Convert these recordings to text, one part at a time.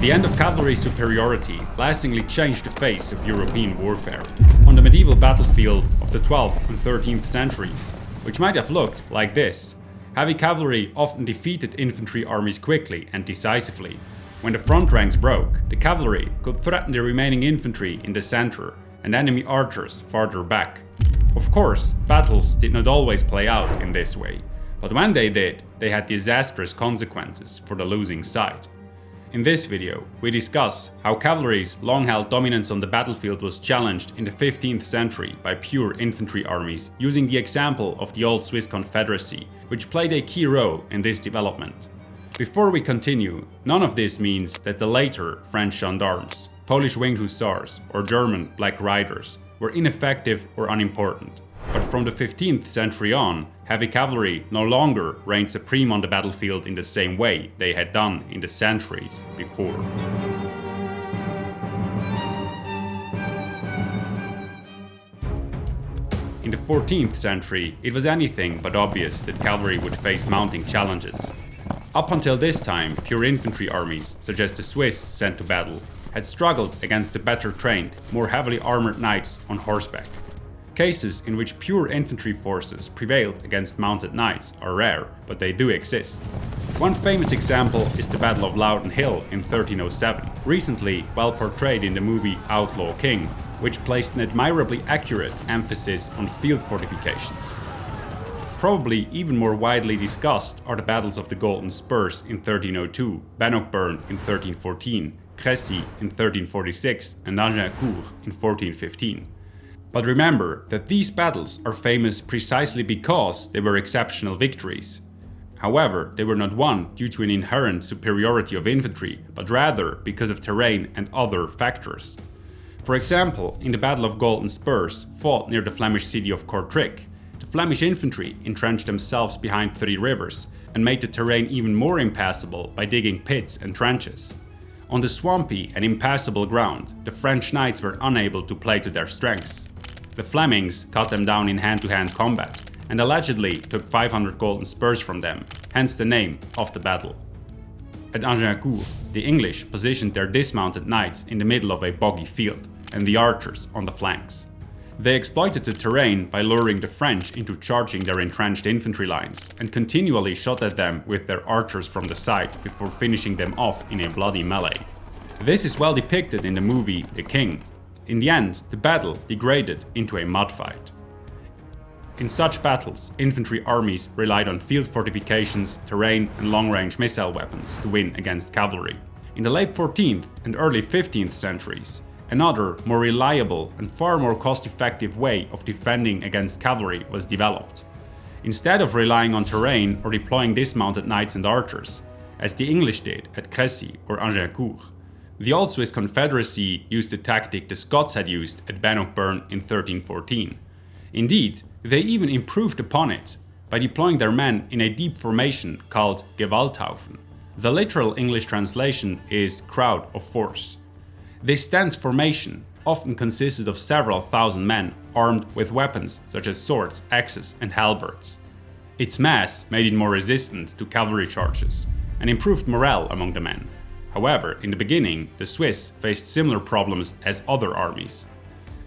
The end of cavalry superiority lastingly changed the face of European warfare. On the medieval battlefield of the 12th and 13th centuries, which might have looked like this, heavy cavalry often defeated infantry armies quickly and decisively. When the front ranks broke, the cavalry could threaten the remaining infantry in the center and enemy archers farther back. Of course, battles did not always play out in this way, but when they did, they had disastrous consequences for the losing side. In this video, we discuss how cavalry's long-held dominance on the battlefield was challenged in the 15th century by pure infantry armies using the example of the Old Swiss Confederacy, which played a key role in this development. Before we continue, none of this means that the later French Gendarmes, Polish winged Hussars, or German Black Riders were ineffective or unimportant. But from the 15th century on, heavy cavalry no longer reigned supreme on the battlefield in the same way they had done in the centuries before. In the 14th century, it was anything but obvious that cavalry would face mounting challenges. Up until this time, pure infantry armies, such as the Swiss sent to battle, had struggled against the better trained, more heavily armored knights on horseback. Cases in which pure infantry forces prevailed against mounted knights are rare, but they do exist. One famous example is the Battle of Loudon Hill in 1307, recently well portrayed in the movie Outlaw King, which placed an admirably accurate emphasis on field fortifications. Probably even more widely discussed are the battles of the Golden Spurs in 1302, Bannockburn in 1314, Crécy in 1346 and Agincourt in 1415. But remember that these battles are famous precisely because they were exceptional victories. However, they were not won due to an inherent superiority of infantry, but rather because of terrain and other factors. For example, in the Battle of Golden Spurs, fought near the Flemish city of Kortrijk, the Flemish infantry entrenched themselves behind 3 rivers and made the terrain even more impassable by digging pits and trenches. On the swampy and impassable ground, the French knights were unable to play to their strengths. The Flemings cut them down in hand-to-hand combat and allegedly took 500 golden spurs from them, hence the name of the battle. At Agincourt, the English positioned their dismounted knights in the middle of a boggy field and the archers on the flanks. They exploited the terrain by luring the French into charging their entrenched infantry lines and continually shot at them with their archers from the side before finishing them off in a bloody melee. This is well depicted in the movie The King. In the end, the battle degraded into a mud fight. In such battles, infantry armies relied on field fortifications, terrain and long-range missile weapons to win against cavalry. In the late 14th and early 15th centuries, another, more reliable and far more cost-effective way of defending against cavalry was developed. Instead of relying on terrain or deploying dismounted knights and archers, as the English did at Crécy or Agincourt, the Old Swiss Confederacy used the tactic the Scots had used at Bannockburn in 1314. Indeed, they even improved upon it by deploying their men in a deep formation called Gewalthaufen. The literal English translation is crowd of force. This dense formation often consisted of several thousand men armed with weapons such as swords, axes and halberds. Its mass made it more resistant to cavalry charges and improved morale among the men. However, in the beginning, the Swiss faced similar problems as other armies.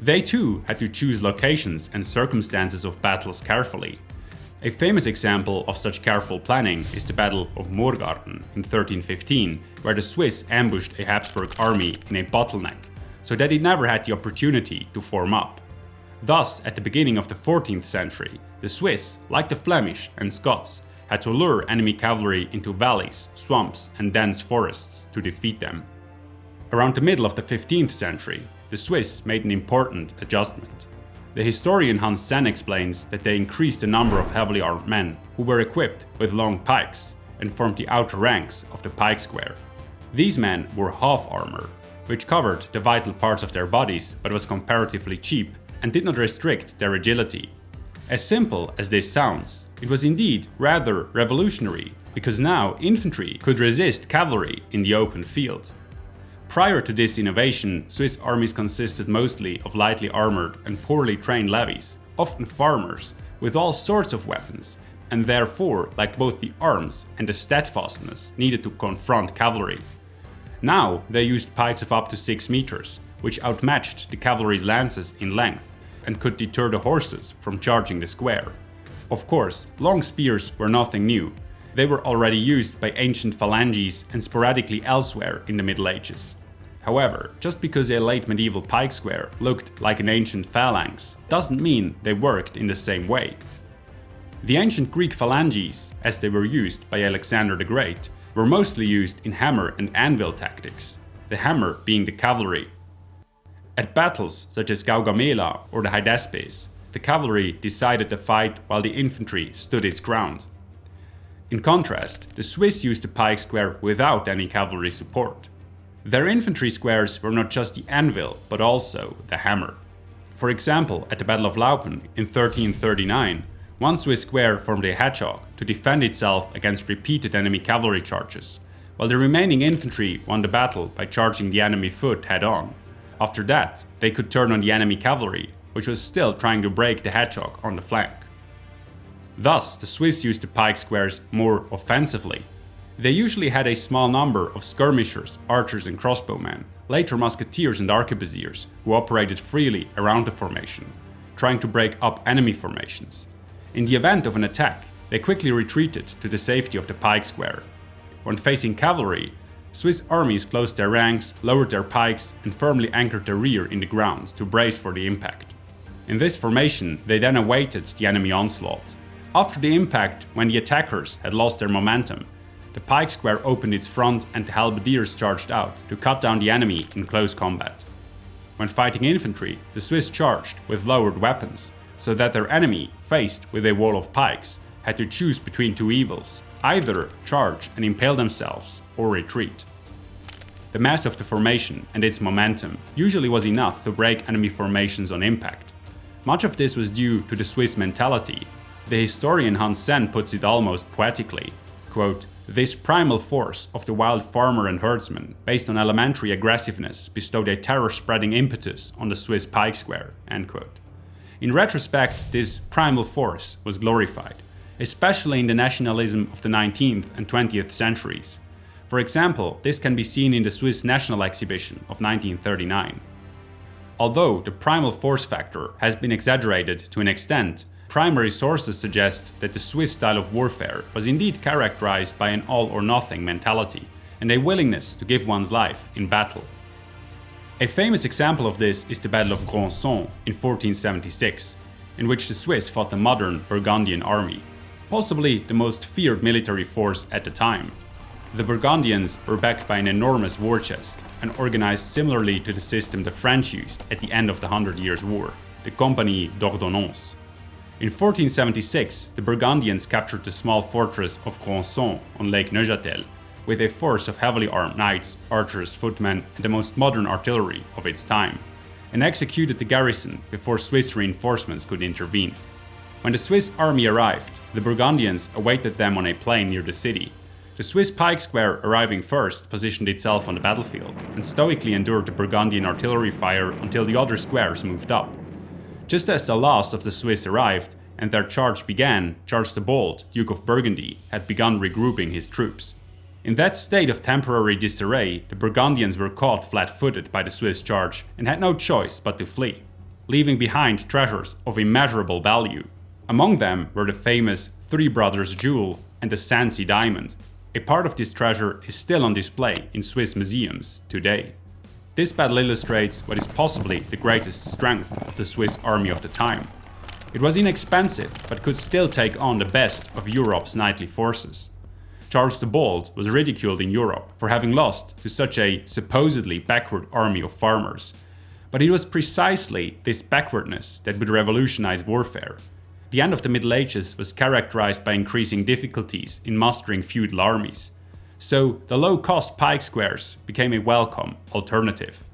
They too had to choose locations and circumstances of battles carefully. A famous example of such careful planning is the Battle of Morgarten in 1315, where the Swiss ambushed a Habsburg army in a bottleneck, so that it never had the opportunity to form up. Thus, at the beginning of the 14th century, the Swiss, like the Flemish and Scots, had to lure enemy cavalry into valleys, swamps and dense forests to defeat them. Around the middle of the 15th century, the Swiss made an important adjustment. The historian Hans Senn explains that they increased the number of heavily armed men who were equipped with long pikes and formed the outer ranks of the pike square. These men wore half armor, which covered the vital parts of their bodies but was comparatively cheap and did not restrict their agility. As simple as this sounds, it was indeed rather revolutionary, because now infantry could resist cavalry in the open field. Prior to this innovation, Swiss armies consisted mostly of lightly armored and poorly trained levies, often farmers, with all sorts of weapons, and therefore lacked both the arms and the steadfastness needed to confront cavalry. Now they used pikes of up to 6 meters, which outmatched the cavalry's lances in length and could deter the horses from charging the square. Of course, long spears were nothing new. They were already used by ancient phalanges and sporadically elsewhere in the Middle Ages. However, just because a late medieval pike square looked like an ancient phalanx doesn't mean they worked in the same way. The ancient Greek phalanges, as they were used by Alexander the Great, were mostly used in hammer and anvil tactics, the hammer being the cavalry. At battles such as Gaugamela or the Hydaspes, the cavalry decided the fight while the infantry stood its ground. In contrast, the Swiss used the pike square without any cavalry support. Their infantry squares were not just the anvil, but also the hammer. For example, at the Battle of Laupen in 1339, one Swiss square formed a hedgehog to defend itself against repeated enemy cavalry charges, while the remaining infantry won the battle by charging the enemy foot head-on. After that, they could turn on the enemy cavalry, which was still trying to break the hedgehog on the flank. Thus, the Swiss used the pike squares more offensively. They usually had a small number of skirmishers, archers and crossbowmen, later musketeers and arquebusiers, who operated freely around the formation, trying to break up enemy formations. In the event of an attack, they quickly retreated to the safety of the pike square. When facing cavalry, Swiss armies closed their ranks, lowered their pikes, and firmly anchored their rear in the ground to brace for the impact. In this formation, they then awaited the enemy onslaught. After the impact, when the attackers had lost their momentum, the pike square opened its front and the halberdiers charged out to cut down the enemy in close combat. When fighting infantry, the Swiss charged with lowered weapons, so that their enemy, faced with a wall of pikes, had to choose between two evils: either charge and impale themselves, or retreat. The mass of the formation and its momentum usually was enough to break enemy formations on impact. Much of this was due to the Swiss mentality. The historian Hans Senn puts it almost poetically, quote, "This primal force of the wild farmer and herdsman, based on elementary aggressiveness, bestowed a terror-spreading impetus on the Swiss pike square," end quote. In retrospect, this primal force was glorified, especially in the nationalism of the 19th and 20th centuries. For example, this can be seen in the Swiss National Exhibition of 1939. Although the primal force factor has been exaggerated to an extent, primary sources suggest that the Swiss style of warfare was indeed characterized by an all-or-nothing mentality and a willingness to give one's life in battle. A famous example of this is the Battle of Grandson in 1476, in which the Swiss fought the modern Burgundian army, possibly the most feared military force at the time. The Burgundians were backed by an enormous war chest and organized similarly to the system the French used at the end of the 100 Years' War, the Compagnie d'Ordonnance. In 1476, the Burgundians captured the small fortress of Grandson on Lake Neuchâtel, with a force of heavily armed knights, archers, footmen, and the most modern artillery of its time, and executed the garrison before Swiss reinforcements could intervene. When the Swiss army arrived, the Burgundians awaited them on a plain near the city. The Swiss pike square, arriving first, positioned itself on the battlefield and stoically endured the Burgundian artillery fire until the other squares moved up. Just as the last of the Swiss arrived and their charge began, Charles the Bold, Duke of Burgundy, had begun regrouping his troops. In that state of temporary disarray, the Burgundians were caught flat-footed by the Swiss charge and had no choice but to flee, leaving behind treasures of immeasurable value. Among them were the famous Three Brothers Jewel and the Sancy Diamond. A part of this treasure is still on display in Swiss museums today. This battle illustrates what is possibly the greatest strength of the Swiss army of the time. It was inexpensive, but could still take on the best of Europe's knightly forces. Charles the Bold was ridiculed in Europe for having lost to such a supposedly backward army of farmers. But it was precisely this backwardness that would revolutionize warfare. The end of the Middle Ages was characterized by increasing difficulties in mustering feudal armies. So the low-cost pike squares became a welcome alternative.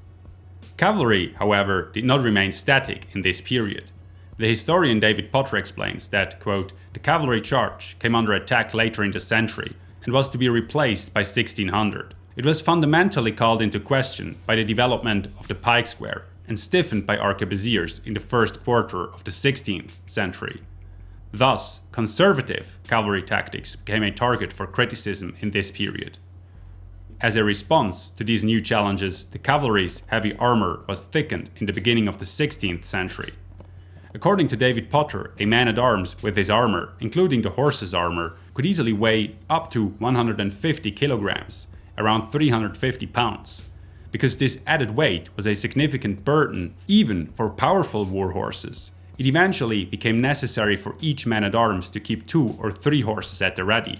Cavalry, however, did not remain static in this period. The historian David Potter explains that, quote, "The cavalry charge came under attack later in the century and was to be replaced by 1600. It was fundamentally called into question by the development of the pike square and stiffened by arquebusiers in the first quarter of the 16th century. Thus, conservative cavalry tactics became a target for criticism in this period. As a response to these new challenges, the cavalry's heavy armor was thickened in the beginning of the 16th century. According to David Potter, a man-at-arms with his armor, including the horse's armor, could easily weigh up to 150 kilograms, around 350 pounds. Because this added weight was a significant burden even for powerful war horses, it eventually became necessary for each man-at-arms to keep 2 or 3 horses at the ready.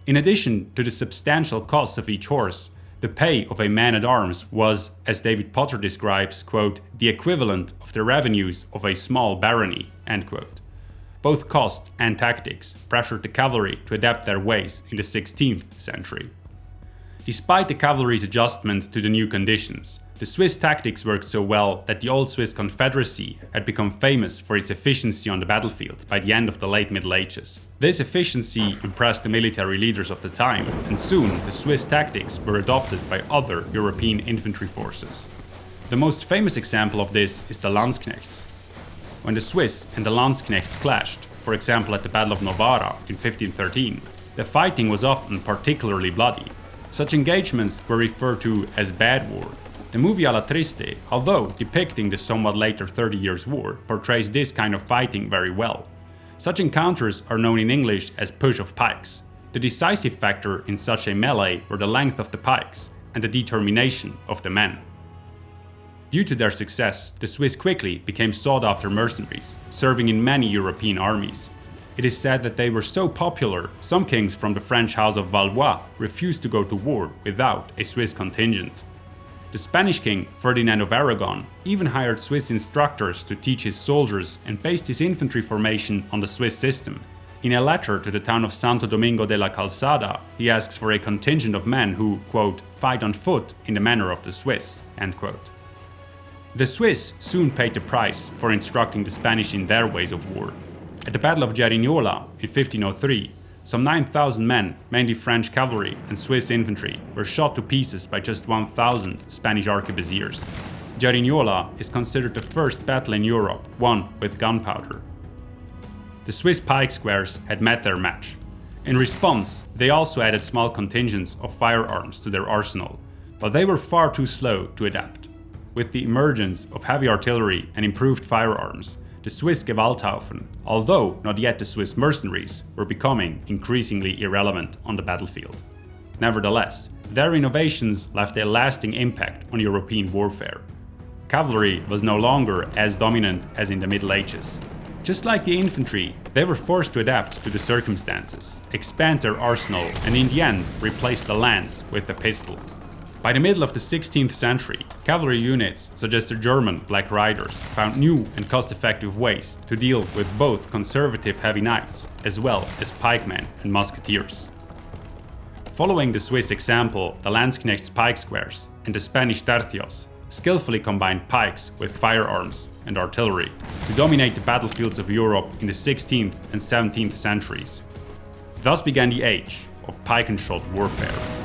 In addition to the substantial cost of each horse, the pay of a man-at-arms was, as David Potter describes, quote, the equivalent of the revenues of a small barony, end quote. Both cost and tactics pressured the cavalry to adapt their ways in the 16th century. Despite the cavalry's adjustment to the new conditions, the Swiss tactics worked so well that the Old Swiss Confederacy had become famous for its efficiency on the battlefield by the end of the late Middle Ages. This efficiency impressed the military leaders of the time, and soon the Swiss tactics were adopted by other European infantry forces. The most famous example of this is the Landsknechts. When the Swiss and the Landsknechts clashed, for example at the Battle of Novara in 1513, the fighting was often particularly bloody. Such engagements were referred to as bad war. The movie Alla Triste, although depicting the somewhat later 30 Years' War, portrays this kind of fighting very well. Such encounters are known in English as push of pikes. The decisive factor in such a melee were the length of the pikes and the determination of the men. Due to their success, the Swiss quickly became sought-after mercenaries, serving in many European armies. It is said that they were so popular, some kings from the French house of Valois refused to go to war without a Swiss contingent. The Spanish king, Ferdinand of Aragon, even hired Swiss instructors to teach his soldiers and based his infantry formation on the Swiss system. In a letter to the town of Santo Domingo de la Calzada, he asks for a contingent of men who, quote, fight on foot in the manner of the Swiss, end quote. The Swiss soon paid the price for instructing the Spanish in their ways of war. At the Battle of Cerignola in 1503, some 9,000 men, mainly French cavalry and Swiss infantry, were shot to pieces by just 1,000 Spanish arquebusiers. Cerignola is considered the first battle in Europe won with gunpowder. The Swiss pike squares had met their match. In response, they also added small contingents of firearms to their arsenal, but they were far too slow to adapt. With the emergence of heavy artillery and improved firearms, the Swiss Gewalthaufen, although not yet the Swiss mercenaries, were becoming increasingly irrelevant on the battlefield. Nevertheless, their innovations left a lasting impact on European warfare. Cavalry was no longer as dominant as in the Middle Ages. Just like the infantry, they were forced to adapt to the circumstances, expand their arsenal, and in the end replace the lance with the pistol. By the middle of the 16th century, cavalry units such as the German Black Riders found new and cost-effective ways to deal with both conservative heavy knights as well as pikemen and musketeers. Following the Swiss example, the Landsknechts pike squares and the Spanish tercios skillfully combined pikes with firearms and artillery to dominate the battlefields of Europe in the 16th and 17th centuries. Thus began the age of pike and shot warfare.